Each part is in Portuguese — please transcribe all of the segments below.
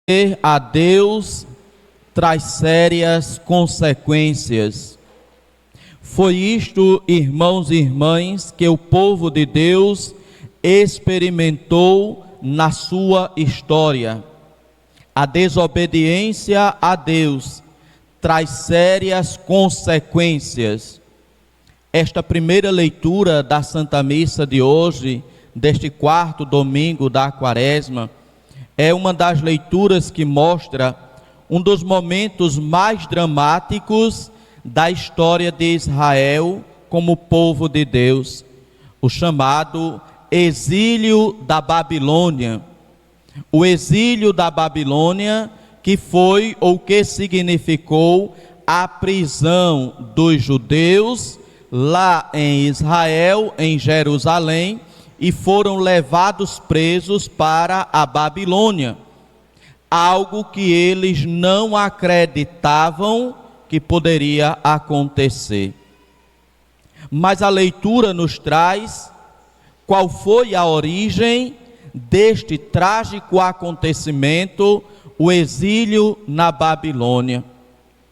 A Deus traz sérias consequências. Foi isto, irmãos e irmãs, que o povo de Deus experimentou na sua história. A desobediência a Deus traz sérias consequências. Esta primeira leitura da Santa Missa de hoje, deste quarto domingo da Quaresma, é uma das leituras que mostra um dos momentos mais dramáticos da história de Israel como povo de Deus, o chamado exílio da Babilônia. O exílio da Babilônia, que foi ou que significou a prisão dos judeus lá em Israel, em Jerusalém, e foram levados presos para a Babilônia, algo que eles não acreditavam que poderia acontecer. Mas a leitura nos traz qual foi a origem deste trágico acontecimento, o exílio na Babilônia.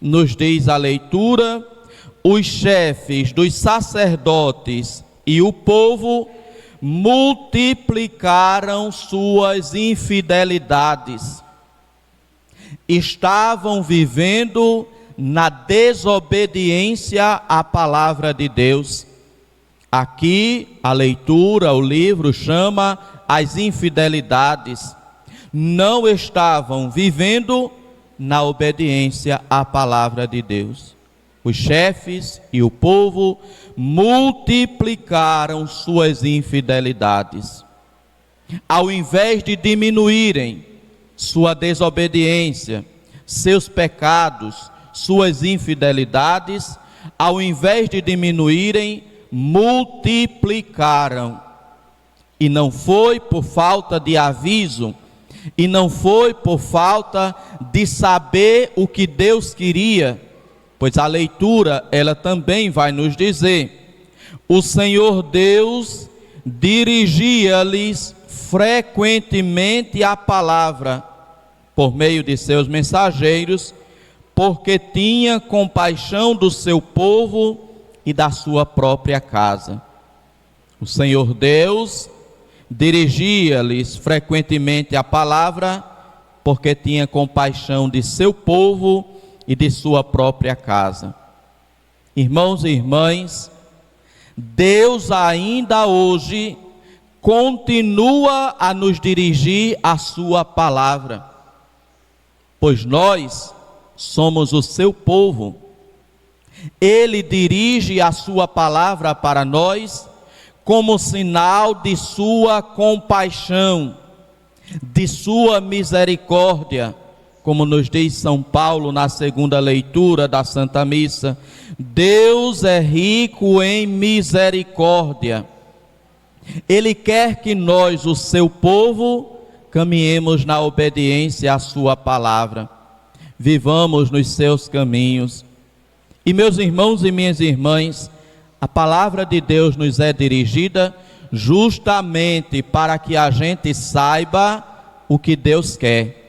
Nos diz a leitura: os chefes dos sacerdotes e o povo multiplicaram suas infidelidades. Estavam vivendo na desobediência à palavra de Deus. Aqui a leitura, o livro chama as infidelidades. Não estavam vivendo na obediência à palavra de Deus. Os chefes e o povo multiplicaram suas infidelidades. Ao invés de diminuírem sua desobediência, seus pecados, suas infidelidades, ao invés de diminuírem, multiplicaram. E não foi por falta de aviso, e não foi por falta de saber o que Deus queria, pois a leitura, ela também vai nos dizer: o Senhor Deus dirigia-lhes frequentemente a palavra por meio de seus mensageiros, porque tinha compaixão do seu povo e da sua própria casa. O Senhor Deus dirigia-lhes frequentemente a palavra, porque tinha compaixão de seu povo e de sua própria casa. Irmãos e irmãs, Deus ainda hoje continua a nos dirigir a sua palavra, pois nós somos o seu povo. Ele dirige a sua palavra para nós como sinal de sua compaixão, de sua misericórdia, como nos diz São Paulo na segunda leitura da Santa Missa: Deus é rico em misericórdia. Ele quer que nós, o seu povo, caminhemos na obediência à sua palavra, vivamos nos seus caminhos. E meus irmãos e minhas irmãs, a palavra de Deus nos é dirigida justamente para que a gente saiba o que Deus quer,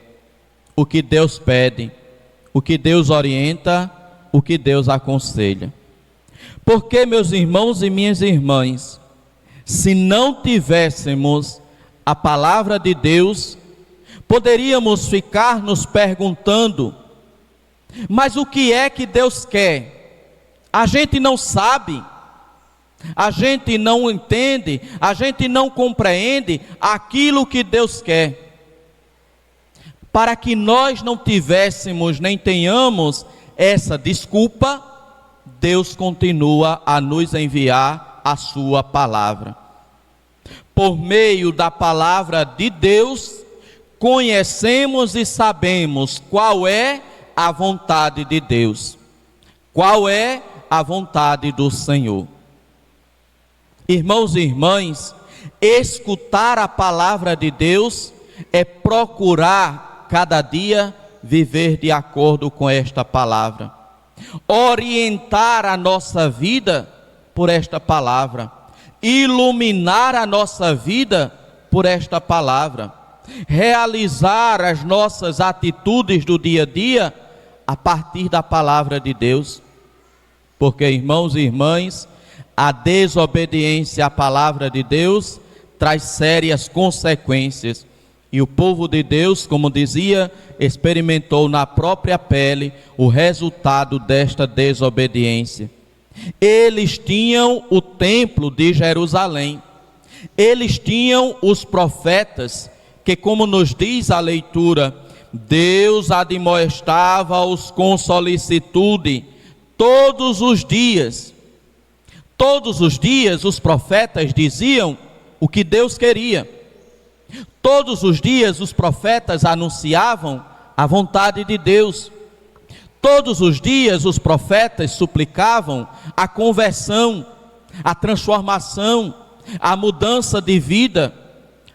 o que Deus pede, o que Deus orienta, o que Deus aconselha. Porque, meus irmãos e minhas irmãs, se não tivéssemos a palavra de Deus, poderíamos ficar nos perguntando: mas o que é que Deus quer? A gente não sabe, a gente não entende, a gente não compreende aquilo que Deus quer. Para que nós não tivéssemos nem tenhamos essa desculpa, Deus continua a nos enviar a sua palavra. Por meio da palavra de Deus, conhecemos e sabemos qual é a vontade de Deus, qual é a vontade do Senhor. Irmãos e irmãs, escutar a palavra de Deus é procurar cada dia viver de acordo com esta palavra, orientar a nossa vida por esta palavra, iluminar a nossa vida por esta palavra, realizar as nossas atitudes do dia a dia a partir da palavra de Deus. Porque, irmãos e irmãs, a desobediência à palavra de Deus traz sérias consequências. E o povo de Deus, como dizia, experimentou na própria pele o resultado desta desobediência. Eles tinham o templo de Jerusalém. Eles tinham os profetas, que, como nos diz a leitura, Deus admoestava-os com solicitude todos os dias. Todos os dias os profetas diziam o que Deus queria. Todos os dias os profetas anunciavam a vontade de Deus. Todos os dias os profetas suplicavam a conversão, a transformação, a mudança de vida.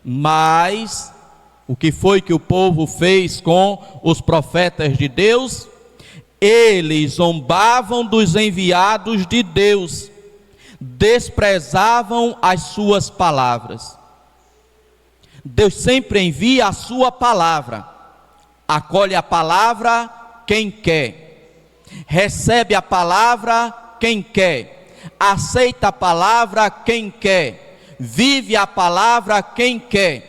Mas o que foi que o povo fez com os profetas de Deus? Eles zombavam dos enviados de Deus, desprezavam as suas palavras. Deus sempre envia a sua palavra, acolhe a palavra quem quer, recebe a palavra quem quer, aceita a palavra quem quer, vive a palavra quem quer.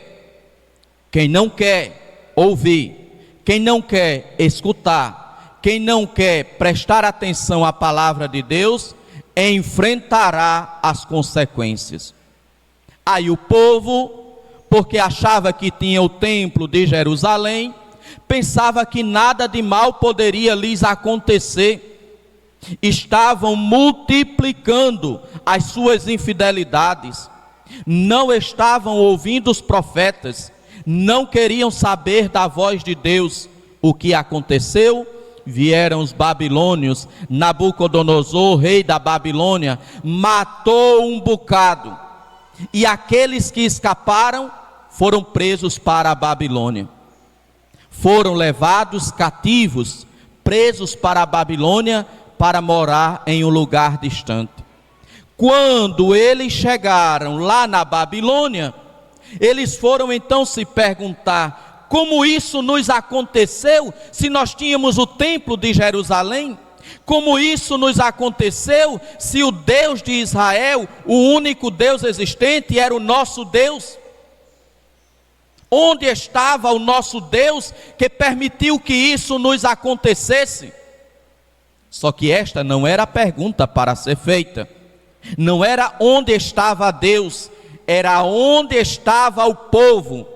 Quem não quer ouvir, quem não quer escutar, quem não quer prestar atenção à palavra de Deus, enfrentará as consequências. Aí o povo, porque achava que tinha o templo de Jerusalém, pensava que nada de mal poderia lhes acontecer. Estavam multiplicando as suas infidelidades, não estavam ouvindo os profetas, não queriam saber da voz de Deus. O que aconteceu? Vieram os babilônios, Nabucodonosor, rei da Babilônia, matou um bocado, e aqueles que escaparam foram presos para a Babilônia, foram levados cativos, presos para a Babilônia, para morar em um lugar distante. Quando eles chegaram lá na Babilônia, eles foram então se perguntar: como isso nos aconteceu, se nós tínhamos o templo de Jerusalém? Como isso nos aconteceu, se o Deus de Israel, o único Deus existente, era o nosso Deus? Onde estava o nosso Deus que permitiu que isso nos acontecesse? Só que esta não era a pergunta para ser feita. Não era onde estava Deus, era onde estava o povo.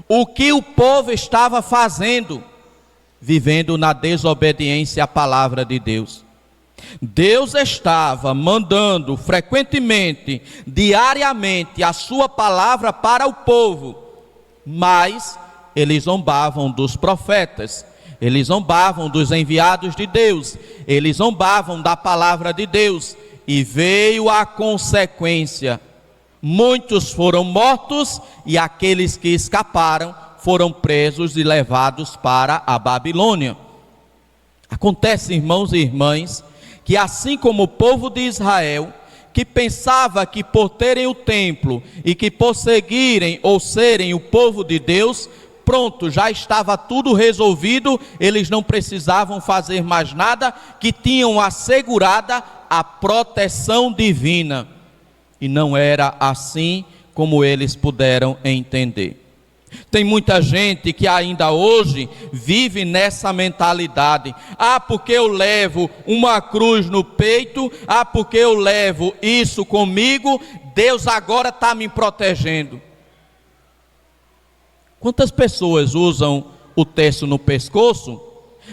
O que o povo estava fazendo? Vivendo na desobediência à palavra de Deus. Deus estava mandando frequentemente, diariamente, a sua palavra para o povo, mas eles zombavam dos profetas, eles zombavam dos enviados de Deus, eles zombavam da palavra de Deus, e veio a consequência: muitos foram mortos, e aqueles que escaparam foram presos e levados para a Babilônia. Acontece, irmãos e irmãs, que assim como o povo de Israel, que pensava que por terem o templo e que por seguirem ou serem o povo de Deus, pronto, já estava tudo resolvido, eles não precisavam fazer mais nada, que tinham assegurada a proteção divina. E não era assim como eles puderam entender. Tem muita gente que ainda hoje vive nessa mentalidade: ah, porque eu levo uma cruz no peito, ah, porque eu levo isso comigo, Deus agora está me protegendo. Quantas pessoas usam o terço no pescoço,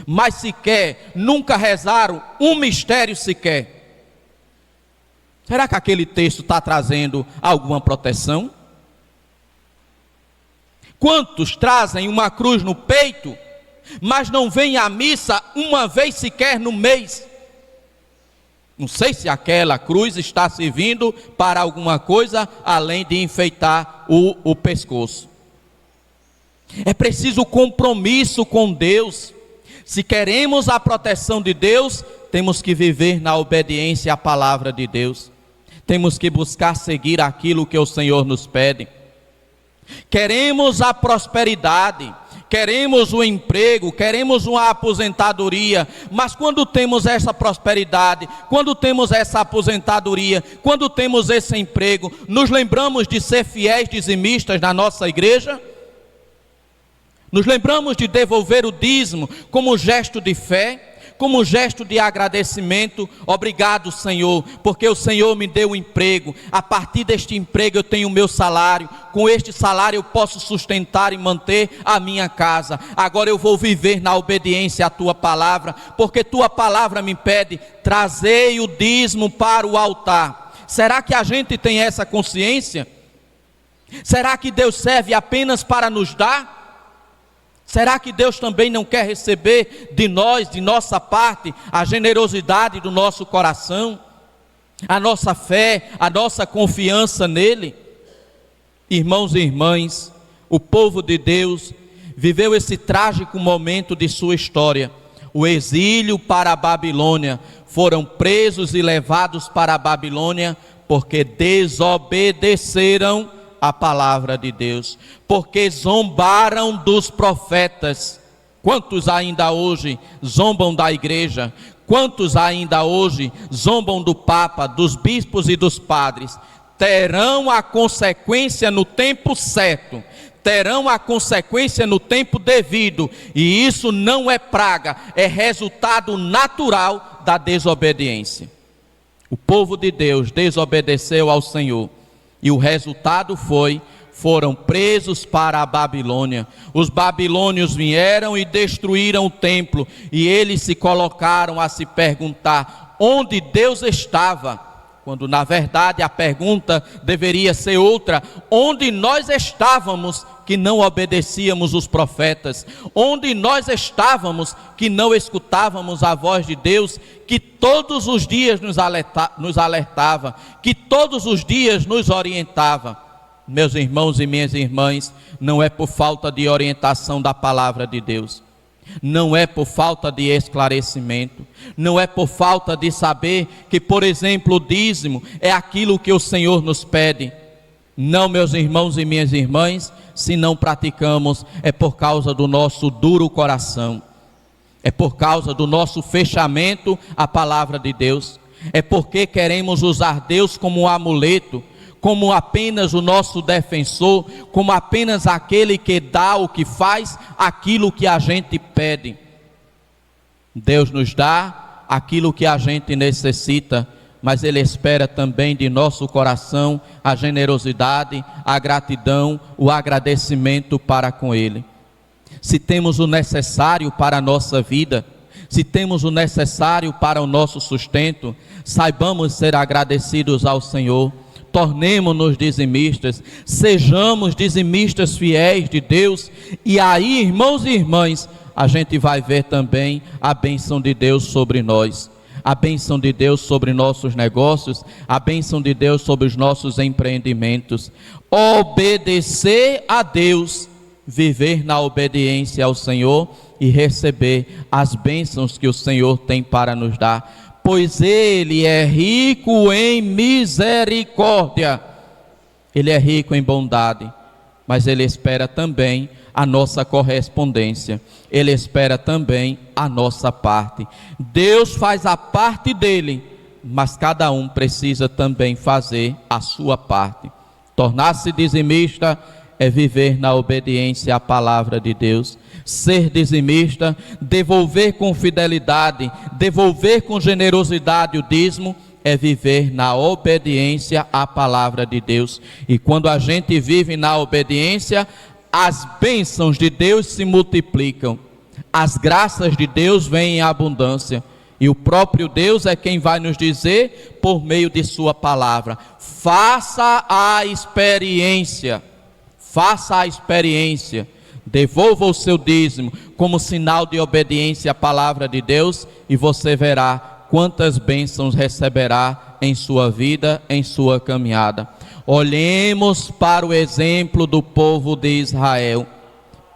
mas sequer nunca rezaram um mistério sequer? Será que aquele texto está trazendo alguma proteção? Quantos trazem uma cruz no peito, mas não vêm à missa uma vez sequer no mês? Não sei se aquela cruz está servindo para alguma coisa além de enfeitar o pescoço. É preciso compromisso com Deus. Se queremos a proteção de Deus, temos que viver na obediência à palavra de Deus. Temos que buscar seguir aquilo que o Senhor nos pede. Queremos a prosperidade, queremos o emprego, queremos uma aposentadoria, mas quando temos essa prosperidade, quando temos essa aposentadoria, quando temos esse emprego, nos lembramos de ser fiéis dizimistas na nossa igreja? Nos lembramos de devolver o dízimo como gesto de fé, como gesto de agradecimento? Obrigado, Senhor, porque o Senhor me deu um emprego, a partir deste emprego eu tenho o meu salário, com este salário eu posso sustentar e manter a minha casa. Agora eu vou viver na obediência à tua palavra, porque tua palavra me pede: trazei o dízimo para o altar. Será que a gente tem essa consciência? Será que Deus serve apenas para nos dar? Será que Deus também não quer receber de nós, de nossa parte, a generosidade do nosso coração, a nossa fé, a nossa confiança nele? Irmãos e irmãs, o povo de Deus viveu esse trágico momento de sua história, o exílio para a Babilônia. Foram presos e levados para a Babilônia porque desobedeceram a palavra de Deus, porque zombaram dos profetas. Quantos ainda hoje zombam da igreja? Quantos ainda hoje zombam do Papa, dos bispos e dos padres? Terão a consequência no tempo certo, terão a consequência no tempo devido, e isso não é praga, é resultado natural da desobediência. O povo de Deus desobedeceu ao Senhor, e o resultado foram presos para a Babilônia. Os babilônios vieram e destruíram o templo, e eles se colocaram a se perguntar onde Deus estava, quando na verdade a pergunta deveria ser outra: onde nós estávamos que não obedecíamos os profetas? Onde nós estávamos que não escutávamos a voz de Deus, que todos os dias nos alertava, que todos os dias nos orientava? Meus irmãos e minhas irmãs, não é por falta de orientação da palavra de Deus, não é por falta de esclarecimento, não é por falta de saber que, por exemplo, o dízimo é aquilo que o Senhor nos pede. Não, meus irmãos e minhas irmãs, se não praticamos, é por causa do nosso duro coração, é por causa do nosso fechamento à palavra de Deus, é porque queremos usar Deus como um amuleto, como apenas o nosso defensor, como apenas aquele que dá o que faz aquilo que a gente pede. Deus nos dá aquilo que a gente necessita, mas Ele espera também de nosso coração a generosidade, a gratidão, o agradecimento para com Ele. Se temos o necessário para a nossa vida, se temos o necessário para o nosso sustento, saibamos ser agradecidos ao Senhor. Tornemo-nos dizimistas, sejamos dizimistas fiéis de Deus, e aí, irmãos e irmãs, a gente vai ver também a bênção de Deus sobre nós, a bênção de Deus sobre nossos negócios, a bênção de Deus sobre os nossos empreendimentos. Obedecer a Deus, viver na obediência ao Senhor e receber as bênçãos que o Senhor tem para nos dar, pois Ele é rico em misericórdia, Ele é rico em bondade, mas Ele espera também a nossa correspondência, Ele espera também a nossa parte. Deus faz a parte dele, mas cada um precisa também fazer a sua parte. Tornar-se dizimista é viver na obediência à palavra de Deus. Ser dizimista, devolver com fidelidade, devolver com generosidade o dízimo, é viver na obediência à palavra de Deus. E quando a gente vive na obediência, as bênçãos de Deus se multiplicam, as graças de Deus vêm em abundância, e o próprio Deus é quem vai nos dizer por meio de sua palavra: faça a experiência, devolva o seu dízimo como sinal de obediência à palavra de Deus, e você verá quantas bênçãos receberá em sua vida, em sua caminhada. Olhemos para o exemplo do povo de Israel,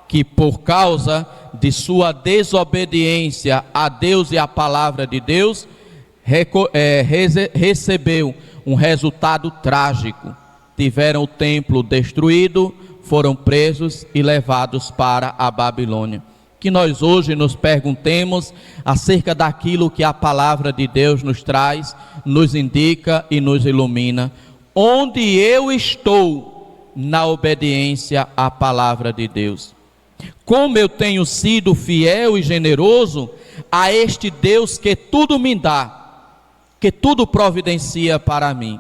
que por causa de sua desobediência a Deus e à palavra de Deus, recebeu um resultado trágico. Tiveram o templo destruído, foram presos e levados para a Babilônia. Que nós hoje nos perguntemos acerca daquilo que a palavra de Deus nos traz, nos indica e nos ilumina. Onde eu estou na obediência à palavra de Deus? Como eu tenho sido fiel e generoso a este Deus que tudo me dá, que tudo providencia para mim?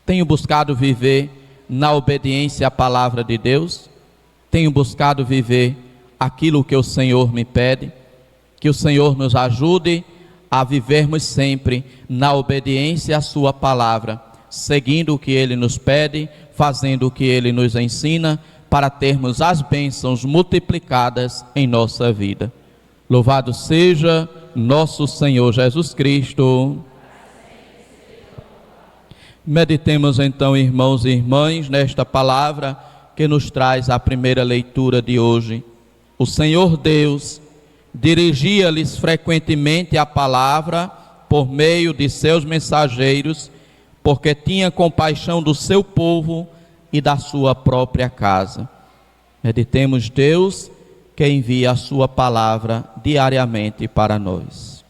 Tenho buscado viver na obediência à palavra de Deus? Tenho buscado viver aquilo que o Senhor me pede? Que o Senhor nos ajude a vivermos sempre na obediência à sua palavra, seguindo o que Ele nos pede, fazendo o que Ele nos ensina, para termos as bênçãos multiplicadas em nossa vida. Louvado seja nosso Senhor Jesus Cristo. Meditemos então, irmãos e irmãs, nesta palavra que nos traz a primeira leitura de hoje. O Senhor Deus dirigia-lhes frequentemente a palavra por meio de seus mensageiros, porque tinha compaixão do seu povo e da sua própria casa. Meditemos Deus que envia a sua palavra diariamente para nós.